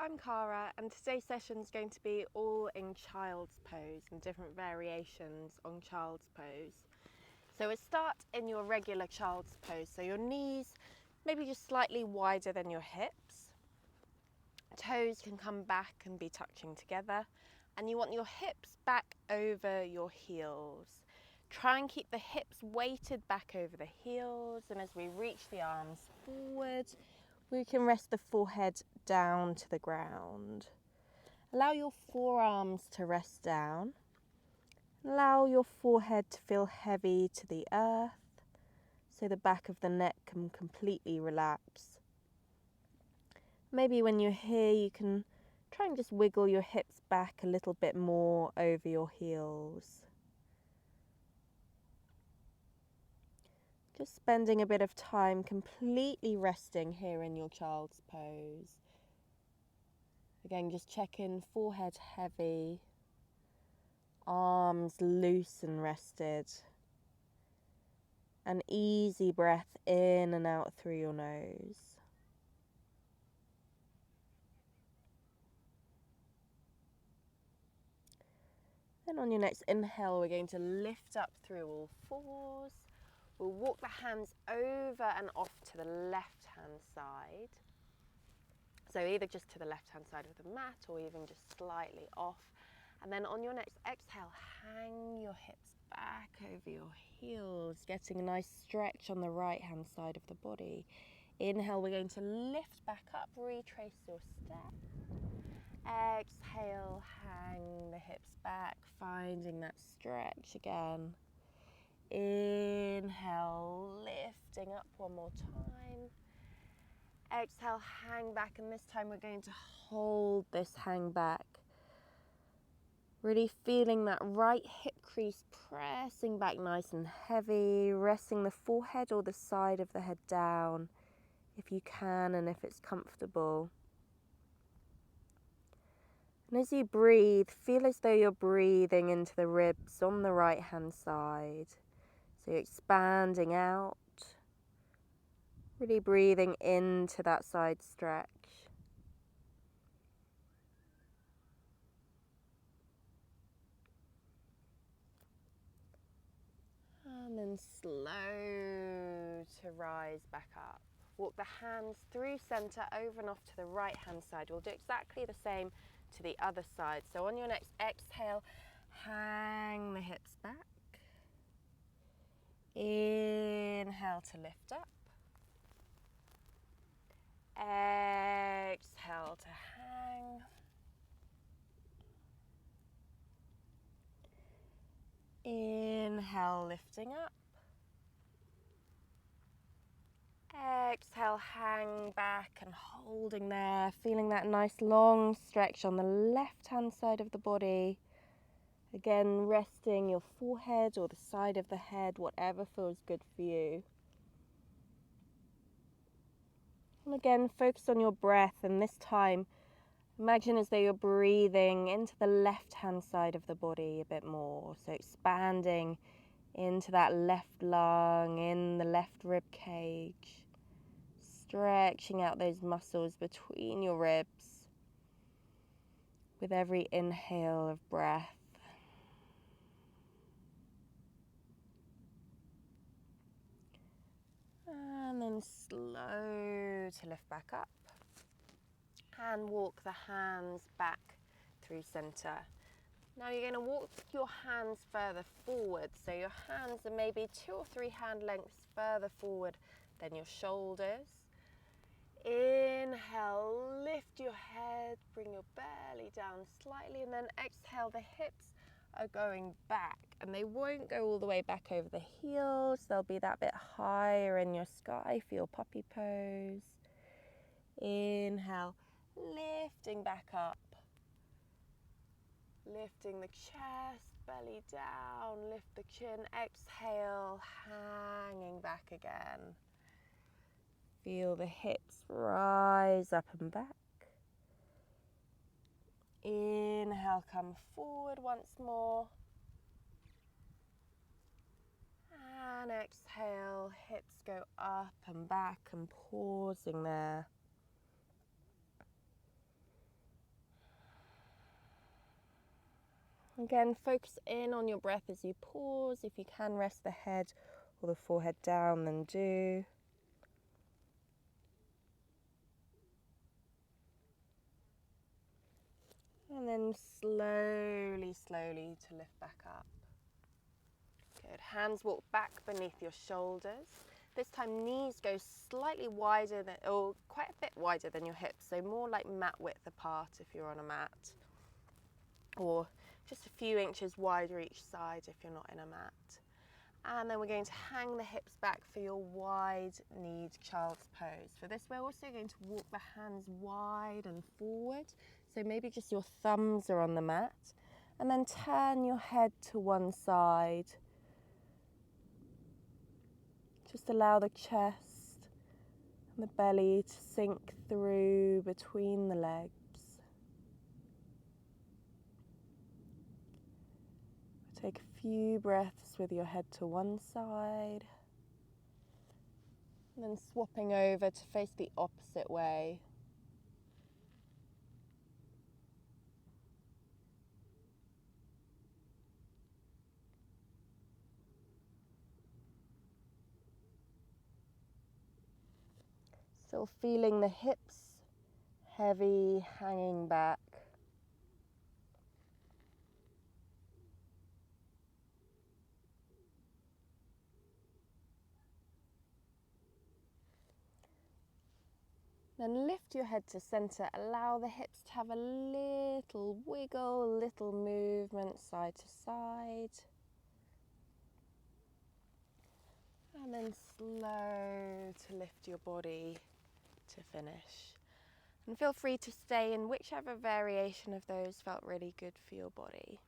I'm Cara, and today's session is going to be all in child's pose and different variations on child's pose. So we'll start in your regular child's pose. So your knees maybe just slightly wider than your hips. Toes can come back and be touching together, and you want your hips back over your heels. Try and keep the hips weighted back over the heels, and as we reach the arms forward, we can rest the forehead down to the ground. Allow your forearms to rest down. Allow your forehead to feel heavy to the earth, so the back of the neck can completely relax. Maybe when you're here, you can try and just wiggle your hips back a little bit more over your heels. Just spending a bit of time completely resting here in your child's pose. Again, just check in, forehead heavy, arms loose and rested. An easy breath in and out through your nose. Then on your next inhale, we're going to lift up through all fours. We'll walk the hands over and off to the left-hand side. So either just to the left-hand side of the mat or even just slightly off. And then on your next exhale, hang your hips back over your heels, getting a nice stretch on the right-hand side of the body. Inhale, we're going to lift back up, retrace your step. Exhale, hang the hips back, finding that stretch again. Inhale, lifting up one more time. Exhale, hang back, and this time we're going to hold this hang back. Really feeling that right hip crease pressing back nice and heavy, resting the forehead or the side of the head down if you can and if it's comfortable. And as you breathe, feel as though you're breathing into the ribs on the right hand side. So you're expanding out, really breathing into that side stretch. And then slow to rise back up. Walk the hands through center, over and off to the right hand side. We'll do exactly the same to the other side. So on your next exhale, hang the hips back. Inhale to lift up. Exhale to hang. Inhale, lifting up. Exhale, hang back and holding there, feeling that nice long stretch on the left-hand side of the body. Again, resting your forehead or the side of the head, whatever feels good for you. And again, focus on your breath, and this time, imagine as though you're breathing into the left-hand side of the body a bit more. So expanding into that left lung, in the left rib cage. Stretching out those muscles between your ribs with every inhale of breath. And then slow to lift back up and walk the hands back through center. Now you're going to walk your hands further forward, so your hands are maybe 2 or 3 hand lengths further forward than your shoulders. Inhale, lift your head, bring your belly down slightly, and then exhale, the hips are going back, and they won't go all the way back over the heels. They'll be that bit higher in your sky for your puppy pose. Inhale, lifting back up, lifting the chest, belly down, lift the chin. Exhale, hanging back again. Feel the hips rise up and back. Inhale, come forward once more. And exhale, hips go up and back and pausing there. Again, focus in on your breath as you pause. If you can rest the head or the forehead down, then do. And then slowly, slowly to lift back up. Good. Hands walk back beneath your shoulders. This time knees go slightly wider than, or quite a bit wider than your hips, so more like mat width apart if you're on a mat, or just a few inches wider each side if you're not in a mat. And then we're going to hang the hips back for your wide-kneed child's pose. For this, we're also going to walk the hands wide and forward, so maybe just your thumbs are on the mat, and then turn your head to one side. Just allow the chest and the belly to sink through between the legs. Take a few breaths with your head to one side, and then swapping over to face the opposite way. Still feeling the hips heavy, hanging back. Then lift your head to center. Allow the hips to have a little wiggle, a little movement side to side. And then slow to lift your body to finish. And feel free to stay in whichever variation of those felt really good for your body.